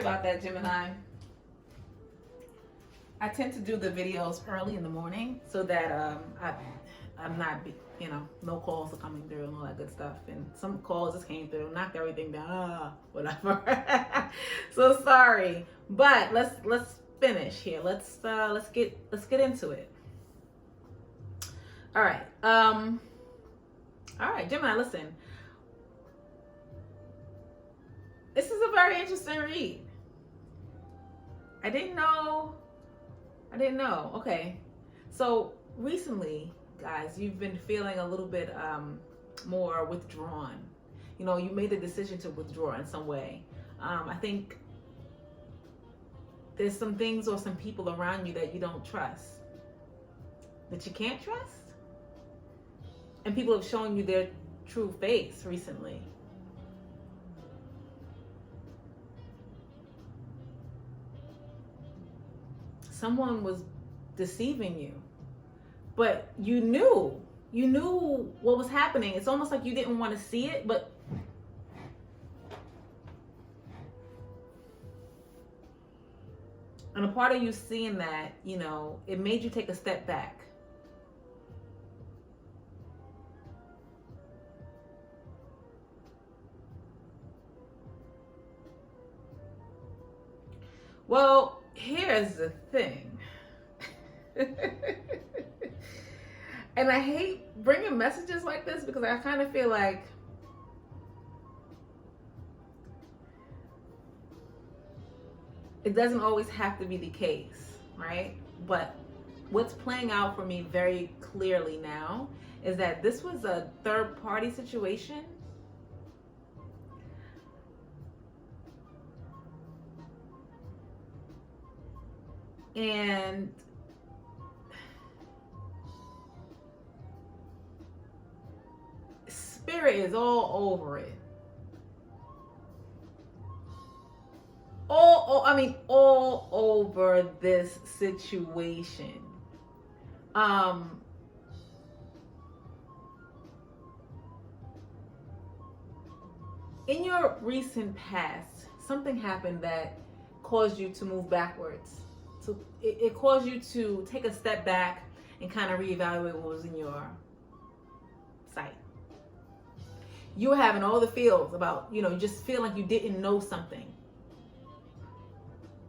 About that, Gemini. I tend to do the videos early in the morning so that I'm not, no calls are coming through and all that good stuff. And some calls just came through, knocked everything down, whatever. So sorry, but let's finish here. Let's get into it. All right, Gemini. Listen, this is a very interesting read. I didn't know. Okay. So recently, guys, you've been feeling a little bit more withdrawn. You made the decision to withdraw in some way. I think there's some things or some people around you that you don't trust, that you can't trust. And people have shown you their true face recently. Someone was deceiving you, but you knew what was happening. It's almost like you didn't want to see it, but and a part of you seeing that, it made you take a step back. Well, here's the thing. And I hate bringing messages like this because I kind of feel like it doesn't always have to be the case, right? But what's playing out for me very clearly now is that this was a third-party situation. And Spirit is all over it. All over this situation. In your recent past, something happened that caused you to move backwards. So it caused you to take a step back and kind of reevaluate what was in your sight. You were having all the feels about, you just feeling like you didn't know something.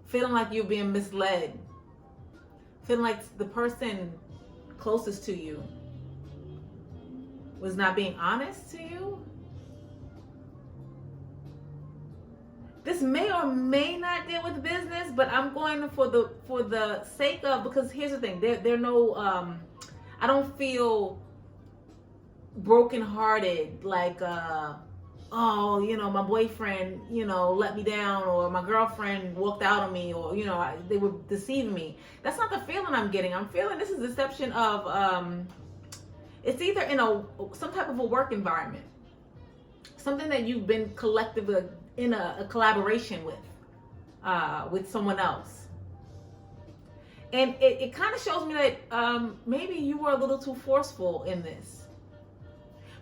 Feeling like you're being misled. Feeling like the person closest to you was not being honest to you. This may or may not deal with business, but I'm going for the sake of, because here's the thing, there no I don't feel brokenhearted, like my boyfriend let me down, or my girlfriend walked out on me, or they were deceiving me. That's not the feeling I'm getting. I'm feeling this is deception of it's either in some type of a work environment, something that you've been collectively in a collaboration with someone else. And it kind of shows me that maybe you were a little too forceful in this.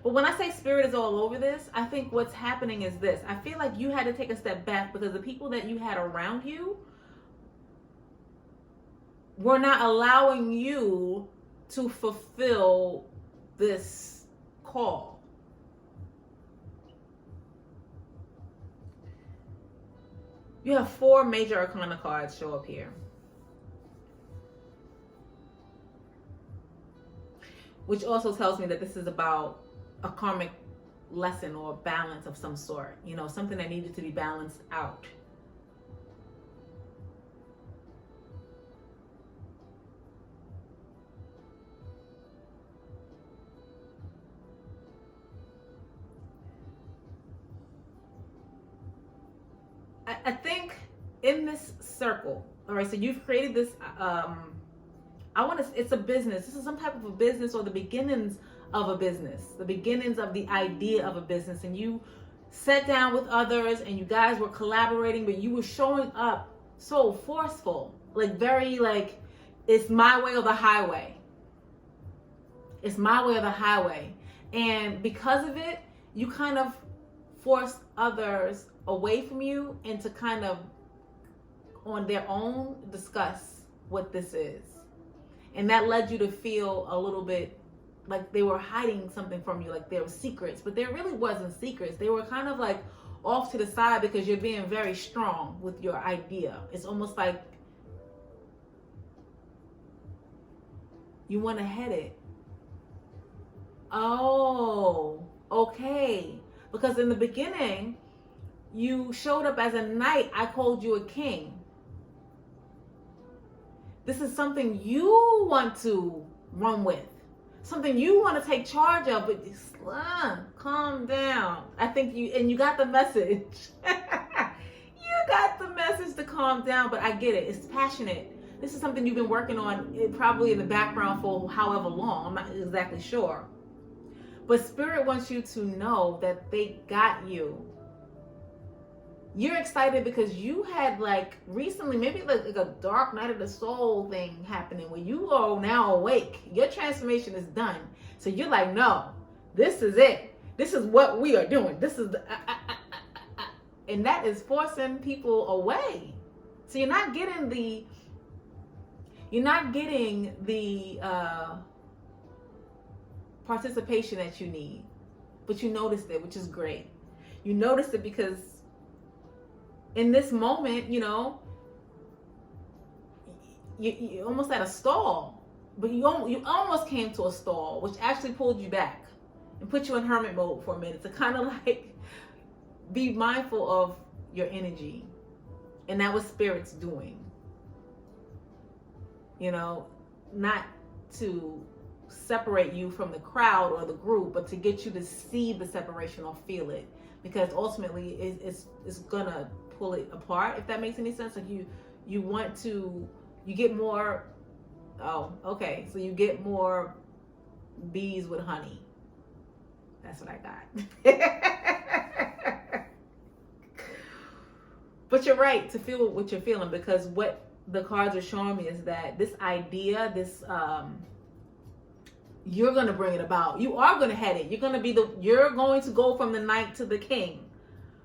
But when I say Spirit is all over this, I think what's happening is this. I feel like you had to take a step back because the people that you had around you were not allowing you to fulfill this call. You have 4 major arcana cards show up here, which also tells me that this is about a karmic lesson or balance of some sort, something that needed to be balanced out. I think in this circle, all right, so you've created this, it's a business. This is some type of a business, or the beginnings of a business, the beginnings of the idea of a business. And you sat down with others and you guys were collaborating, but you were showing up so forceful, very it's my way or the highway. It's my way or the highway. And because of it, you kind of forced others away from you into kind of on their own discuss what this is. And that led you to feel a little bit like they were hiding something from you, like there were secrets, but there really wasn't secrets. They were kind of like off to the side because you're being very strong with your idea. It's almost like you want to head it. Oh, okay. Because in the beginning, you showed up as a knight. I called you a king. This is something you want to run with. Something you want to take charge of, but calm down. I think you got the message. You got the message to calm down, but I get it. It's passionate. This is something you've been working on probably in the background for however long. I'm not exactly sure. But Spirit wants you to know that they got you. You're excited because you had like recently, maybe like a dark night of the soul thing happening where you are now awake. Your transformation is done. So you're like, no, this is it. This is what we are doing. This is the, and that is forcing people away. So you're not getting the participation that you need, but you noticed it, which is great. You noticed it because in this moment, you know, you almost at a stall, but you almost came to a stall, which actually pulled you back and put you in hermit mode for a minute to kind of like be mindful of your energy. And that was Spirit's doing. You know, not to separate you from the crowd or the group, but to get you to see the separation or feel it, because ultimately it's gonna pull it apart, if that makes any sense. Like you want to, you get more, oh, okay, so you get more bees with honey. That's what I got. But you're right to feel what you're feeling, because what the cards are showing me is that this idea, this you're gonna bring it about. You are gonna head it. You're going to go from the knight to the king,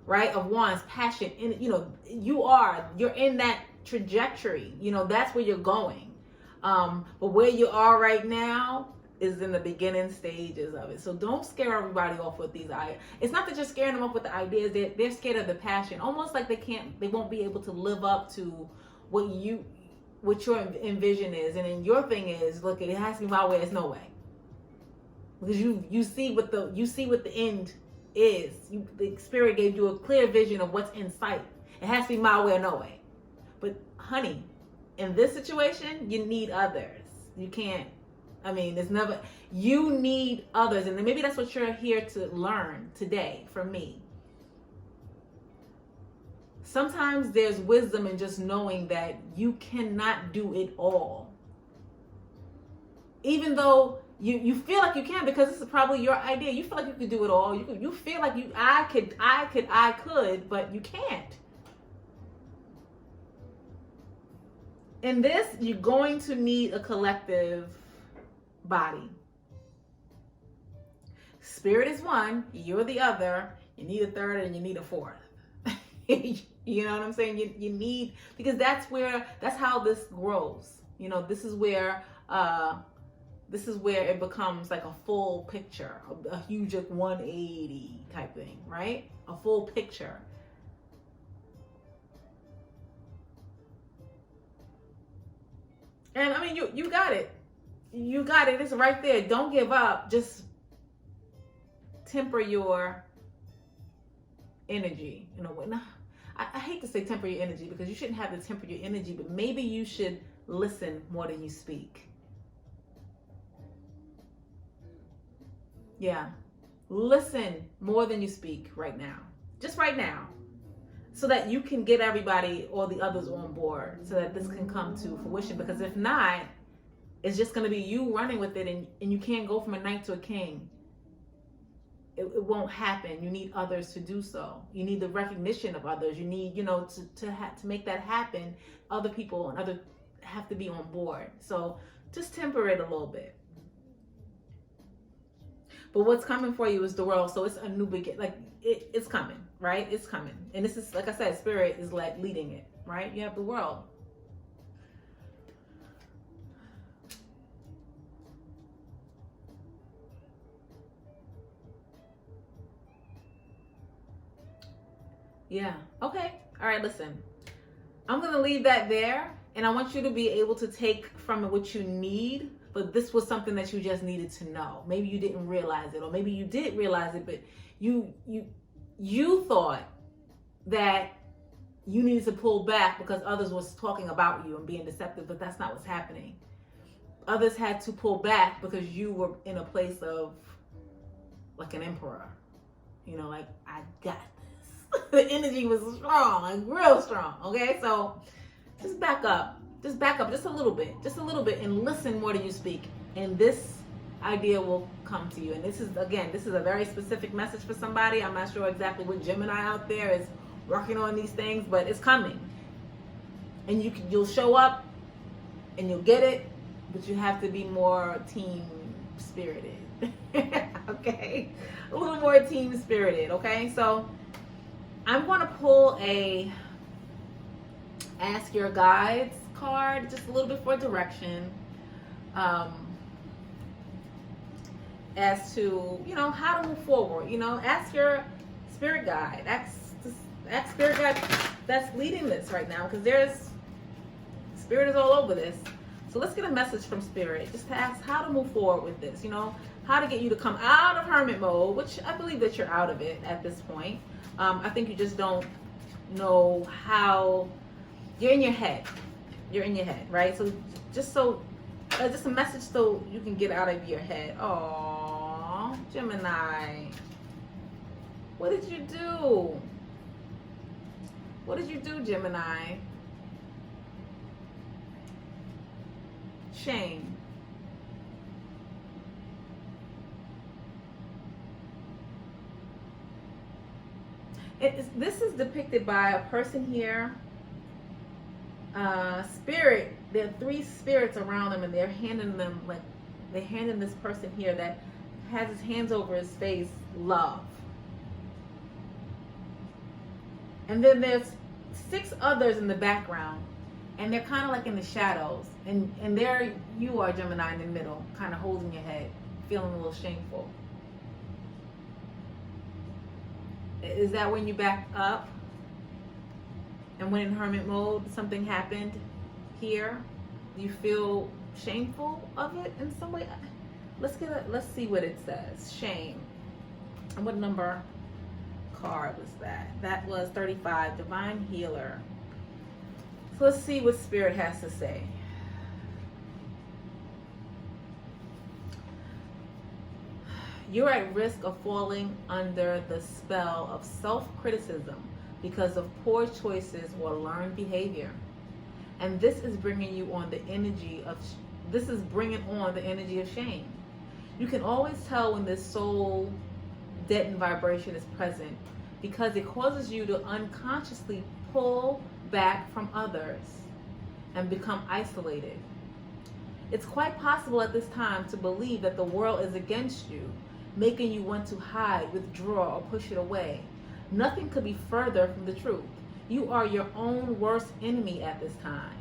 right? Of Wands, passion, and you know, you're in that trajectory. You know, that's where you're going. But where you are right now is in the beginning stages of it. So don't scare everybody off with these ideas. It's not that you're scaring them off with the ideas. They're scared of the passion. Almost like they won't be able to live up to what your envision is. And then your thing is, look, it has to be my way. There's no way. Because you see what the end is. The Spirit gave you a clear vision of what's in sight. It has to be my way or no way. But honey, in this situation, you need others. You can't. I mean, you need others. And maybe that's what you're here to learn today from me. Sometimes there's wisdom in just knowing that you cannot do it all. Even though you feel like you can, because this is probably your idea. You feel like you could do it all. You feel like I could, but you can't. In this, you're going to need a collective body. Spirit is one, you're the other. You need a third and you need a fourth. You know what I'm saying? You need, because that's how this grows. You know, this is where it becomes like a full picture, a huge 180 type thing, right? A full picture. And I mean, you got it. You got it. It's right there. Don't give up. Just temper your energy in a way. Now, I hate to say temper your energy, because you shouldn't have to temper your energy, but maybe you should listen more than you speak. Yeah. Listen more than you speak right now. Just right now. So that you can get everybody or the others on board, so that this can come to fruition. Because if not, it's just going to be you running with it, and you can't go from a knight to a king. It won't happen. You need others to do so. You need the recognition of others. You need, to make that happen. Other people and others have to be on board. So just temper it a little bit. But what's coming for you is the world. So it's a new beginning. Like it's coming, right? It's coming. And this is, like I said, Spirit is like leading it. right? You have the world. Yeah. Okay. All right, listen. I'm going to leave that there, and I want you to be able to take from it what you need, but this was something that you just needed to know. Maybe you didn't realize it, or maybe you did realize it, but you thought that you needed to pull back because others was talking about you and being deceptive, but that's not what's happening. Others had to pull back because you were in a place of like an emperor. You know, like, I got this. The energy was strong, like real strong. Okay, so just back up. Just back up just a little bit. Just a little bit, and listen more to you speak. And this idea will come to you. And this is a very specific message for somebody. I'm not sure exactly what Gemini out there is working on these things, but it's coming. And you'll show up and you'll get it, but you have to be more team spirited. Okay, a little more team spirited. Okay, so I'm going to pull a Ask Your Guides card, just a little bit for direction, as to, you know, how to move forward. You know, ask your spirit guide, ask spirit guide that's leading this right now, because spirit is all over this. So let's get a message from spirit, just to ask how to move forward with this. You know, how to get you to come out of hermit mode, which I believe that you're out of it at this point. I think you just don't know how. You're in your head. You're in your head, right? So just a message so you can get out of your head. Aww, Gemini. What did you do? What did you do, Gemini? Shame. This is depicted by a person here. Spirit. There are 3 spirits around them, and they're handing this person here that has his hands over his face, love. And then there's 6 others in the background, and they're kind of like in the shadows. And there you are, Gemini, in the middle, kind of holding your head, feeling a little shameful. Is that when you backed up and went in hermit mode? Something happened here. Do you feel shameful of it in some way? Let's see what it says. Shame. And what number card was that? That was 35, Divine Healer. So let's see what Spirit has to say. You're at risk of falling under the spell of self-criticism because of poor choices or learned behavior. And this is bringing on the energy of shame. You can always tell when this soul deadened vibration is present because it causes you to unconsciously pull back from others and become isolated. It's quite possible at this time to believe that the world is against you, making you want to hide, withdraw, or push it away. Nothing could be further from the truth. You are your own worst enemy at this time,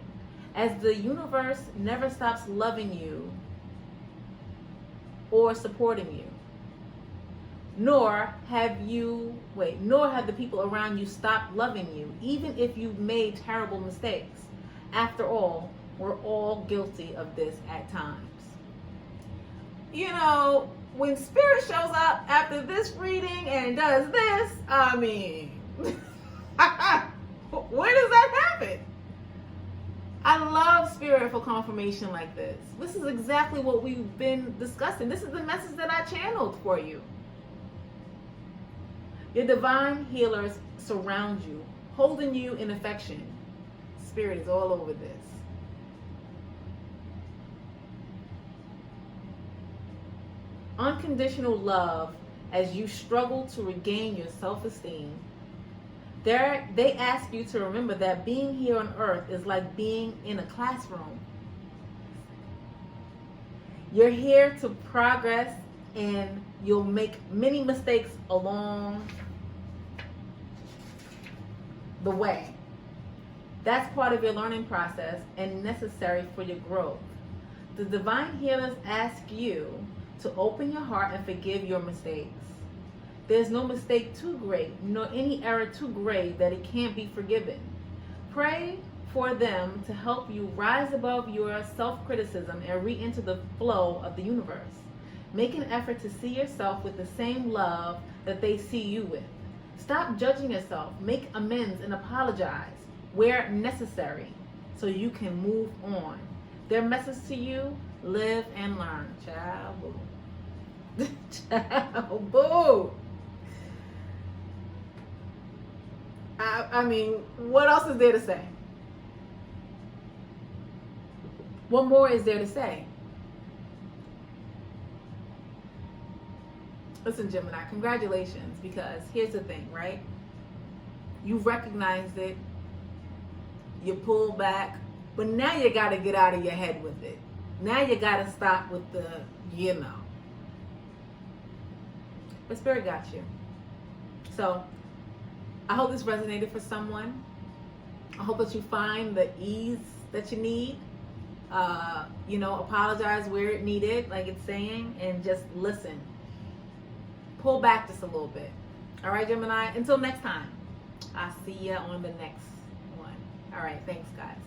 as the universe never stops loving you or supporting you. Nor have the people around you stopped loving you, even if you've made terrible mistakes. After all, we're all guilty of this at times. You know, when Spirit shows up after this reading and does this, I mean, when does that happen? I love Spirit for confirmation like this. This is exactly what we've been discussing. This is the message that I channeled for you. Your divine healers surround you, holding you in affection. Spirit is all over this. Unconditional love as you struggle to regain your self-esteem. They ask you to remember that being here on earth is like being in a classroom. You're here to progress, and you'll make many mistakes along the way. That's part of your learning process and necessary for your growth. The divine healers ask you to open your heart and forgive your mistakes. There's no mistake too great, nor any error too great that it can't be forgiven. Pray for them to help you rise above your self-criticism and re-enter the flow of the universe. Make an effort to see yourself with the same love that they see you with. Stop judging yourself. Make amends and apologize where necessary so you can move on. Their message to you, live and learn. Ciao, boo. Ciao, boo. I mean, what else is there to say? What more is there to say? Listen, Gemini, congratulations, because here's the thing, right? You've recognized it, you pull back, but now you got to get out of your head with it. Now you got to stop with the, you know. But Spirit got you. So, I hope this resonated for someone. I hope that you find the ease that you need. Apologize where it needed, like it's saying, and just listen. Pull back just a little bit. All right, Gemini? Until next time. I'll see you on the next one. All right, thanks, guys.